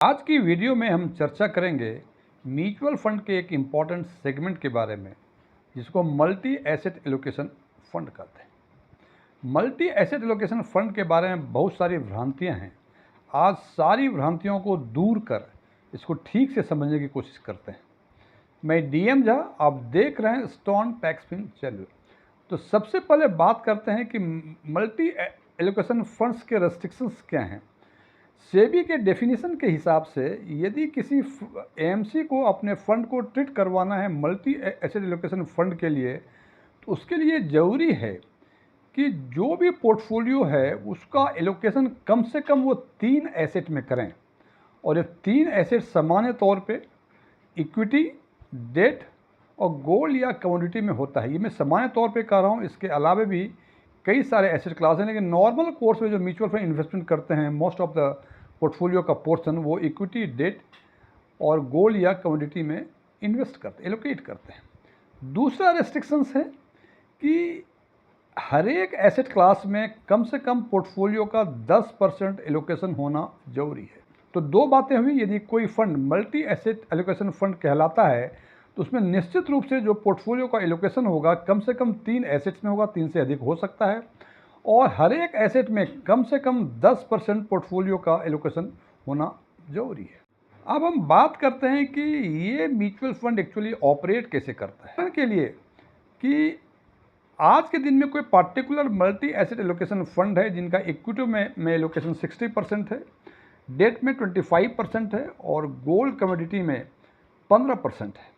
आज की वीडियो में हम चर्चा करेंगे म्यूचुअल फंड के एक इम्पॉर्टेंट सेगमेंट के बारे में जिसको मल्टी एसेट एलोकेशन फंड कहते हैं। मल्टी एसेट एलोकेशन फंड के बारे में बहुत सारी भ्रांतियां हैं। आज सारी भ्रांतियों को दूर कर इसको ठीक से समझने की कोशिश करते हैं। मैं डीएम झा, आप देख रहे हैं स्टोन टैक्सफिन चैनल। तो सबसे पहले बात करते हैं कि मल्टी एलोकेशन फंड्स के रेस्ट्रिक्शंस क्या हैं। सेबी के डेफिनेशन के हिसाब से यदि किसी एएमसी को अपने फंड को ट्रीट करवाना है मल्टी एसेट एलोकेशन फंड के लिए, तो उसके लिए ज़रूरी है कि जो भी पोर्टफोलियो है उसका एलोकेशन कम से कम वो 3 एसेट में करें। और ये 3 एसेट सामान्य तौर पे इक्विटी, डेट और गोल्ड या कमोडिटी में होता है। ये मैं सामान्य तौर पे कह रहा हूँ, इसके अलावा भी कई सारे एसेट क्लास हैं, लेकिन नॉर्मल कोर्स में जो म्यूचुअल फंड इन्वेस्टमेंट करते हैं मोस्ट ऑफ द पोर्टफोलियो का पोर्शन वो इक्विटी, डेट और गोल्ड या कमोडिटी में इन्वेस्ट करते, एलोकेट करते हैं। दूसरा रेस्ट्रिक्शंस है कि हर एक एसेट क्लास में कम से कम पोर्टफोलियो का 10% एलोकेशन होना जरूरी है। तो दो बातें हुई, यदि कोई fund multi asset allocation fund कहलाता है तो उसमें निश्चित रूप से जो पोर्टफोलियो का एलोकेशन होगा कम से कम 3 एसेट्स में होगा, 3 से अधिक हो सकता है, और हर एक एसेट में कम से कम 10% पोर्टफोलियो का एलोकेशन होना जरूरी है। अब हम बात करते हैं कि ये म्यूचुअल फंड एक्चुअली ऑपरेट कैसे करता है। के लिए कि आज के दिन में कोई particular multi asset allocation fund है जिनका इक्विटी में एलोकेशन 60% है, डेट में 25% है और गोल्ड कमोडिटी में 15% है।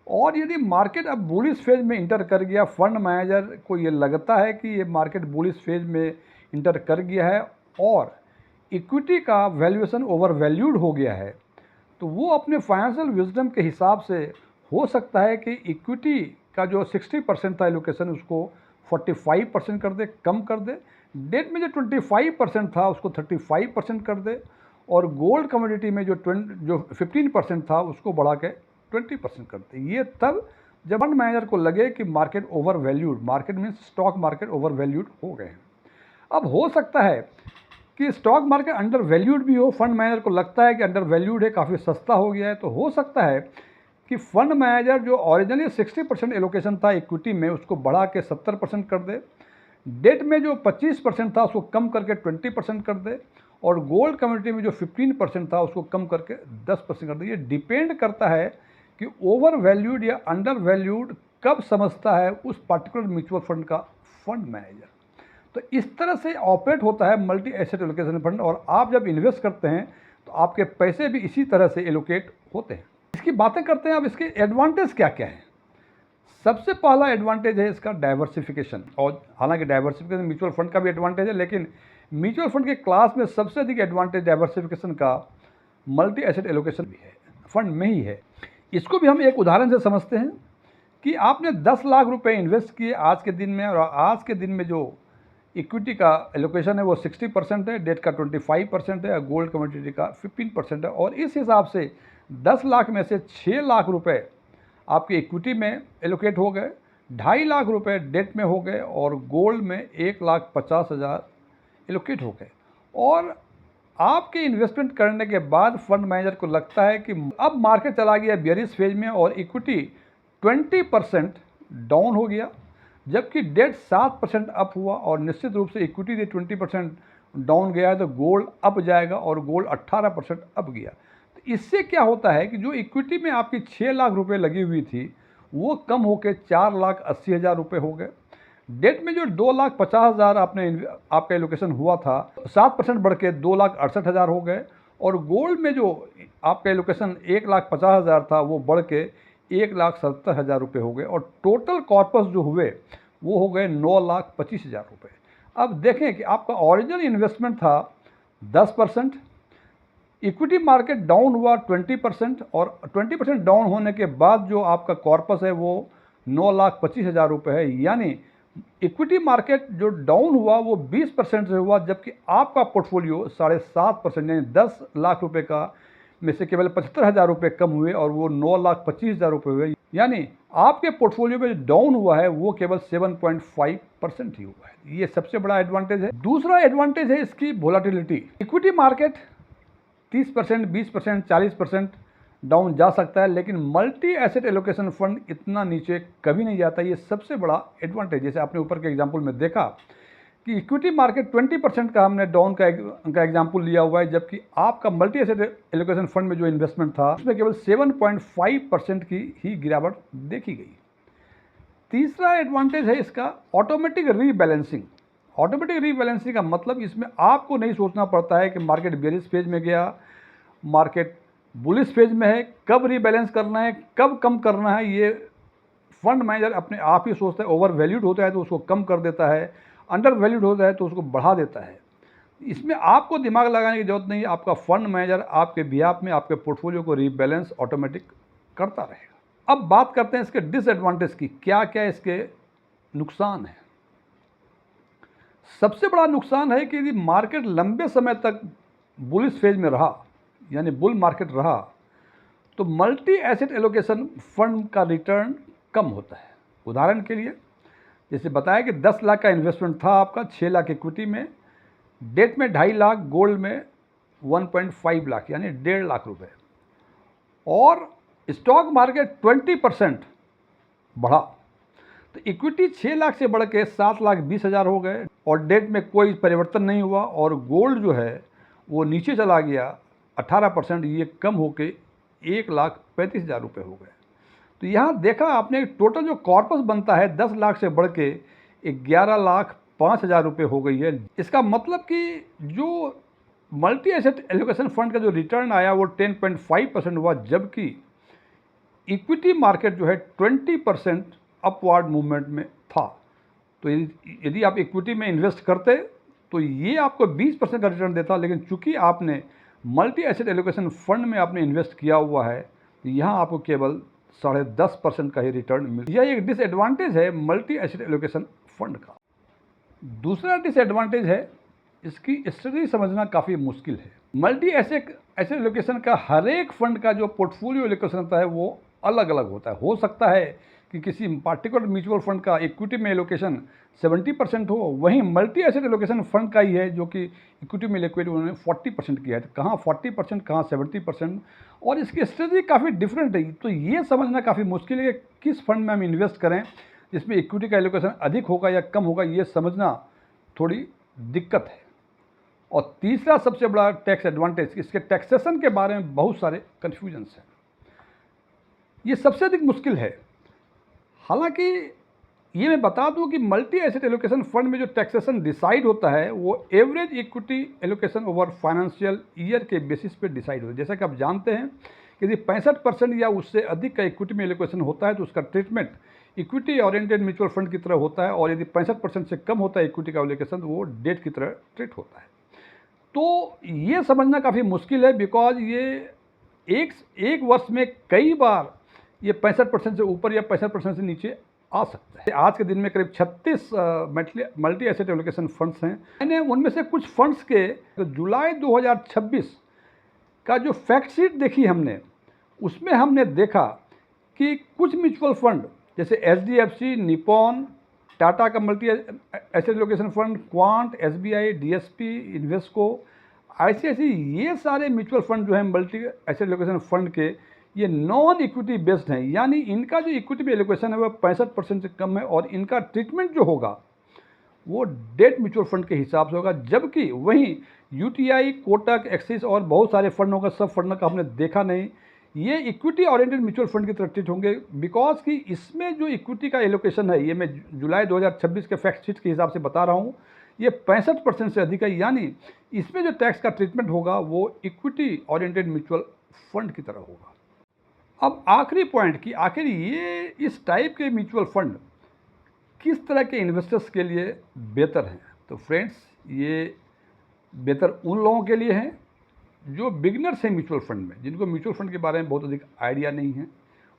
और यदि मार्केट अब बुलिश फेज में इंटर कर गया, फंड मैनेजर को ये लगता है कि ये मार्केट बुलिश फेज में इंटर कर गया है और इक्विटी का वैल्यूएशन ओवर वैल्यूड हो गया है, तो वो अपने फाइनेंशियल विजडम के हिसाब से हो सकता है कि इक्विटी का जो 60% था एलोकेशन उसको 45% कर दे, कम कर दे। डेट में जो 25% था उसको 35% कर दे और गोल्ड कमोडिटी में जो 15% था उसको बढ़ा के 20% करते। ये तब जब फंड मैनेजर को लगे कि market over valued, market means stock market over valued हो गए हैं। अब हो सकता है कि स्टॉक मार्केट अंडर वैल्यूड भी हो, फंड मैनेजर को लगता है कि अंडर वैल्यूड है, काफ़ी सस्ता हो गया है, तो हो सकता है कि फंड मैनेजर जो ओरिजिनली 60% एलोकेशन था इक्विटी में उसको बढ़ा के 70% कर दे, डेट में जो 25% था उसको कम करके 20% कर दे और गोल्ड कम्युनिटी में जो 15% था उसको कम करके 10% कर दे। ये डिपेंड करता है कि ओवर वैल्यूड या अंडर वैल्यूड कब समझता है उस पर्टिकुलर म्यूचुअल फंड का फंड मैनेजर। तो इस तरह से ऑपरेट होता है मल्टी एसेट एलोकेशन फंड, और आप जब इन्वेस्ट करते हैं तो आपके पैसे भी इसी तरह से एलोकेट होते हैं। इसकी बातें करते हैं। अब इसके एडवांटेज क्या क्या है। सबसे पहला एडवांटेज है इसका डाइवर्सिफिकेशन, और हालांकि डाइवर्सिफिकेशन म्यूचुअल फंड का भी एडवांटेज है, लेकिन म्यूचुअल फंड के क्लास में सबसे अधिक एडवांटेज डाइवर्सिफिकेशन का मल्टी एसेट एलोकेशन भी है, फंड में ही है। इसको भी हम एक उदाहरण से समझते हैं कि आपने 10 लाख रुपए इन्वेस्ट किए आज के दिन में, और आज के दिन में जो इक्विटी का एलोकेशन है वो 60% है, डेट का 25% है, गोल्ड कमोडिटी का 15% है, और इस हिसाब से 10 लाख में से 6 लाख रुपए आपके इक्विटी में एलोकेट हो गए, 2.5 लाख रुपए डेट में हो गए और गोल्ड में 1,50,000 एलोकेट हो गए। और आपके इन्वेस्टमेंट करने के बाद फंड मैनेजर को लगता है कि अब मार्केट चला गया बेयरिश फेज में और इक्विटी 20% डाउन हो गया, जबकि डेट 7% अप हुआ, और निश्चित रूप से इक्विटी 20% डाउन गया है तो गोल्ड अप जाएगा और गोल्ड 18% अप गया। तो इससे क्या होता है कि जो इक्विटी में आपकी 6 लाख रुपए लगी हुई थी वो कम होकर 4,80,000 रुपये हो गए। डेट में जो 2,50,000 आपका एलोकेशन हुआ था 7% बढ़ के 2,68,000 हो गए, और गोल्ड में जो आपका एलोकेशन 1,50,000 था वो बढ़ के 1,70,000 रुपये हो गए, और टोटल कॉर्पस जो हुए वो हो गए 9,25,000 रुपये। अब देखें कि आपका ओरिजिनल इन्वेस्टमेंट था 10%, इक्विटी मार्केट डाउन हुआ 20%, और 20% डाउन होने के बाद जो आपका कॉर्पस है वो 9,25,000 रुपये है। यानी इक्विटी मार्केट जो डाउन हुआ वो 20% से हुआ, जबकि आपका पोर्टफोलियो 7.5% यानी 10 लाख रुपए का में से केवल 75,000 रुपये कम हुए और वो 9,25,000 रुपये हुए। यानी आपके पोर्टफोलियो में जो डाउन हुआ है वो केवल 7.5% ही हुआ है। ये सबसे बड़ा एडवांटेज है। दूसरा एडवांटेज है इसकी वोलेटिलिटी। इक्विटी मार्केट 30%, 20%, 40% डाउन जा सकता है, लेकिन मल्टी एसेट एलोकेशन फंड इतना नीचे कभी नहीं जाता। ये सबसे बड़ा एडवांटेज। जैसे आपने ऊपर के एग्जाम्पल में देखा कि इक्विटी मार्केट 20% का हमने डाउन का एग्जाम्पल लिया हुआ है, जबकि आपका मल्टी एसेट एलोकेशन फंड में जो इन्वेस्टमेंट था उसमें केवल 7.5% की ही गिरावट देखी गई। तीसरा एडवांटेज है इसका ऑटोमेटिक रीबैलेंसिंग। ऑटोमेटिक रीबैलेंसिंग का मतलब इसमें आपको नहीं सोचना पड़ता है कि मार्केट बेरिश फेज में गया, मार्केट बुलिश फेज में है, कब रीबैलेंस करना है, कब कम करना है। ये फंड मैनेजर अपने आप ही सोचता है। ओवर वैल्यूड होता है तो उसको कम कर देता है, अंडर वैल्यूड होता है तो उसको बढ़ा देता है। इसमें आपको दिमाग लगाने की जरूरत नहीं है। आपका फंड मैनेजर आपके बिहाफ में आपके पोर्टफोलियो को रीबैलेंस ऑटोमेटिक करता रहेगा। अब बात करते हैं इसके डिसएडवांटेज की। क्या क्या इसके नुकसान है। सबसे बड़ा नुकसान है कि यदि मार्केट लंबे समय तक बुलिश फेज में रहा, यानी बुल मार्केट रहा, तो मल्टी एसेट एलोकेशन फंड का रिटर्न कम होता है। उदाहरण के लिए जैसे बताया कि 10 लाख का इन्वेस्टमेंट था आपका, 6 लाख इक्विटी में, डेट में 2.5 लाख, गोल्ड में 1.5 लाख यानी 1.5 लाख रुपए, और स्टॉक मार्केट 20% बढ़ा, तो इक्विटी 6 लाख से बढ़ के 7,20,000 हो गए, और डेट में कोई परिवर्तन नहीं हुआ, और गोल्ड जो है वो नीचे चला गया 18%, ये कम होके 1,35,000 रुपये हो गए। तो यहाँ देखा आपने टोटल जो कॉर्पस बनता है 10 लाख से बढ़ के 11,05,000 रुपये हो गई है। इसका मतलब कि जो मल्टी एसेट एलोकेशन फंड का जो रिटर्न आया वो 10.5% हुआ, जबकि इक्विटी मार्केट जो है 20% अपवार्ड मूवमेंट में था। तो यदि आप इक्विटी में इन्वेस्ट करते तो ये आपको 20% का रिटर्न देता, लेकिन चूंकि आपने मल्टी एसेट एलोकेशन फंड में आपने इन्वेस्ट किया हुआ है, तो यहाँ आपको केवल 10.5% का ही रिटर्न मिल। यह एक डिसएडवांटेज है मल्टी एसेट एलोकेशन फंड का। दूसरा डिसएडवांटेज है इसकी स्टडी समझना काफ़ी मुश्किल है। मल्टी एसेट एलोकेशन का हर एक फंड का जो पोर्टफोलियो एलोकेशन होता है वो अलग अलग होता है। हो सकता है कि किसी पार्टिकुलर म्यूचुअल फंड का इक्विटी में एलोकेशन 70% हो, वहीं मल्टी एसेट एलोकेशन फंड का ही है जो कि इक्विटी में लिक्विड उन्होंने 40% किया है। तो कहाँ 40%, कहाँ 70%, और इसकी स्ट्रेटजी काफ़ी डिफरेंट है। तो ये समझना काफ़ी मुश्किल है कि किस फंड में हम इन्वेस्ट करें जिसमें इक्विटी का एलोकेशन अधिक होगा या कम होगा, ये समझना थोड़ी दिक्कत है। और तीसरा सबसे बड़ा टैक्स एडवांटेज, इसके टैक्सेशन के बारे में बहुत सारे कन्फ्यूजन्स हैं। ये सबसे अधिक मुश्किल है। हालांकि ये मैं बता दूं कि मल्टी एसेट एलोकेशन फंड में जो टैक्सेशन डिसाइड होता है वो average equity allocation over financial year के बेसिस पे डिसाइड होता है। जैसा कि आप जानते हैं कि यदि 65% या उससे अधिक का इक्विटी में एलोकेशन होता है तो उसका treatment equity oriented mutual fund की तरह होता है, और यदि 65% से कम होता है इक्विटी का एलोकेशन तो वो डेट की तरह ट्रीट होता है। तो ये समझना काफ़ी मुश्किल है, बिकॉज ये एक वर्ष में कई बार ये 65% से ऊपर या 65% से नीचे आ सकता है। आज के दिन में करीब 36 मल्टी एसेट एलोकेशन फंड्स हैं। मैंने उनमें से कुछ फंड्स के तो जुलाई 2026 का जो फैक्ट शीट देखी हमने, उसमें हमने देखा कि कुछ म्यूचुअल फंड जैसे HDFC, निपॉन, टाटा का multi asset allocation fund, quant, SBI, DSP, Invesco, ICICI, ये सारे म्यूचुअल फंड जो हैं मल्टी एसेट एलोकेशन फंड के, ये नॉन इक्विटी बेस्ड हैं, यानी इनका जो इक्विटी में एलोकेशन है वो 65% से कम है, और इनका ट्रीटमेंट जो होगा वो डेट म्यूचुअल फंड के हिसाब से होगा। जबकि वहीं UTI, कोटक, एक्सिस और बहुत सारे फंड होगा, सब फंड का हमने देखा नहीं, ये इक्विटी ओरिएंटेड म्यूचुअल फंड की तरह ट्रीट होंगे, बिकॉज कि इसमें जो इक्विटी का एलोकेशन है, ये मैं जुलाई 2026 के फैक्ट शीट के हिसाब से बता रहा हूँ, ये 65% से अधिक है, यानी इसमें जो टैक्स का ट्रीटमेंट होगा वो इक्विटी ओरिएंटेड म्यूचुअल फंड की तरह होगा। अब आखिरी पॉइंट कि आखिर ये इस टाइप के म्यूचुअल फंड किस तरह के इन्वेस्टर्स के लिए बेहतर हैं। तो फ्रेंड्स, ये बेहतर उन लोगों के लिए हैं जो बिगिनर्स हैं म्यूचुअल फंड में, जिनको म्यूचुअल फंड के बारे में बहुत अधिक आइडिया नहीं है।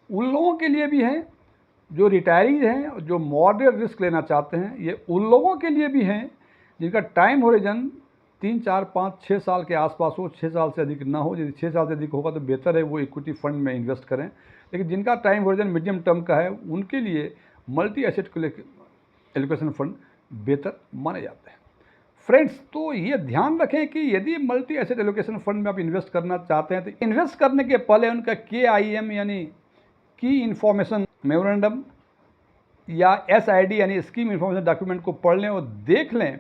उन लोगों के लिए भी हैं जो रिटायरीज हैं, जो मॉडरेट रिस्क लेना चाहते हैं। ये उन लोगों के लिए भी हैं जिनका टाइम होरिजन 3, 4, 5, 6 साल के आसपास हो, 6 साल से अधिक ना हो। यदि 6 साल से अधिक होगा तो बेहतर है वो इक्विटी फंड में इन्वेस्ट करें, लेकिन जिनका टाइम होरिजन मीडियम टर्म का है उनके लिए मल्टी एसेट एलोकेशन फंड बेहतर माने जाते हैं। फ्रेंड्स, तो ये ध्यान रखें कि यदि मल्टी एसेट एलोकेशन फंड में आप इन्वेस्ट करना चाहते हैं तो इन्वेस्ट करने के पहले उनका KIM यानी की इन्फॉर्मेशन मेमोरेंडम या SID यानी स्कीम इन्फॉर्मेशन डॉक्यूमेंट को पढ़ लें और देख लें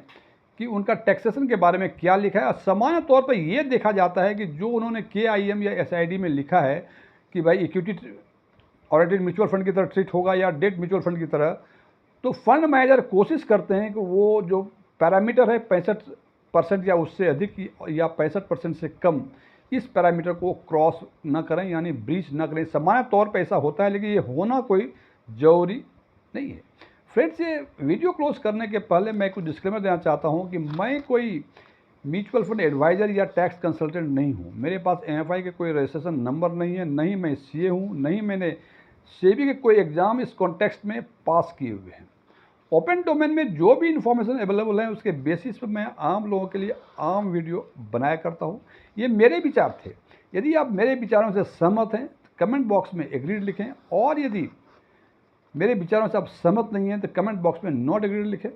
कि उनका टैक्सेशन के बारे में क्या लिखा है। और सामान्य तौर पर यह देखा जाता है कि जो उन्होंने KIM या SID में लिखा है कि भाई इक्विटी ओरिएंटेड म्यूचुअल फंड की तरह ट्रीट होगा या डेट म्यूचुअल फंड की तरह, तो फंड मैनेजर कोशिश करते हैं कि वो जो पैरामीटर है 65% या उससे अधिक या 65% से कम, इस पैरामीटर को क्रॉस ना करें यानी ब्रीच ना करें। सामान्य तौर पर ऐसा होता है, लेकिन ये होना कोई ज़रूरी नहीं है। फ्रेंड्स, ये वीडियो क्लोज करने के पहले मैं कुछ डिस्क्लेमर देना चाहता हूँ कि मैं कोई म्यूचुअल फंड एडवाइज़र या टैक्स कंसल्टेंट नहीं हूँ। मेरे पास MFI के कोई रजिस्ट्रेशन नंबर नहीं है, नहीं मैं CA हूँ, नहीं मैंने सेबी के कोई एग्ज़ाम इस कॉन्टेक्स्ट में पास किए हुए हैं। ओपन डोमेन में जो भी इंफॉर्मेशन अवेलेबल है उसके बेसिस पर मैं आम लोगों के लिए आम वीडियो बनाया करता हूँ। ये मेरे विचार थे। यदि आप मेरे विचारों से सहमत हैं तो कमेंट बॉक्स में एग्रीड लिखें, और यदि मेरे विचारों से आप सहमत नहीं हैं तो कमेंट बॉक्स में नॉट एग्रीड लिखें।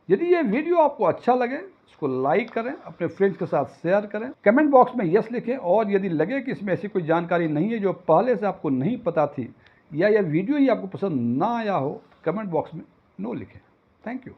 यदि ये वीडियो आपको अच्छा लगे इसको लाइक करें, अपने फ्रेंड्स के साथ शेयर करें, कमेंट बॉक्स में यस लिखें, और यदि लगे कि इसमें ऐसी कोई जानकारी नहीं है जो पहले से आपको नहीं पता थी या यह वीडियो ही आपको पसंद ना आया हो, कमेंट बॉक्स में नो लिखें। Thank you.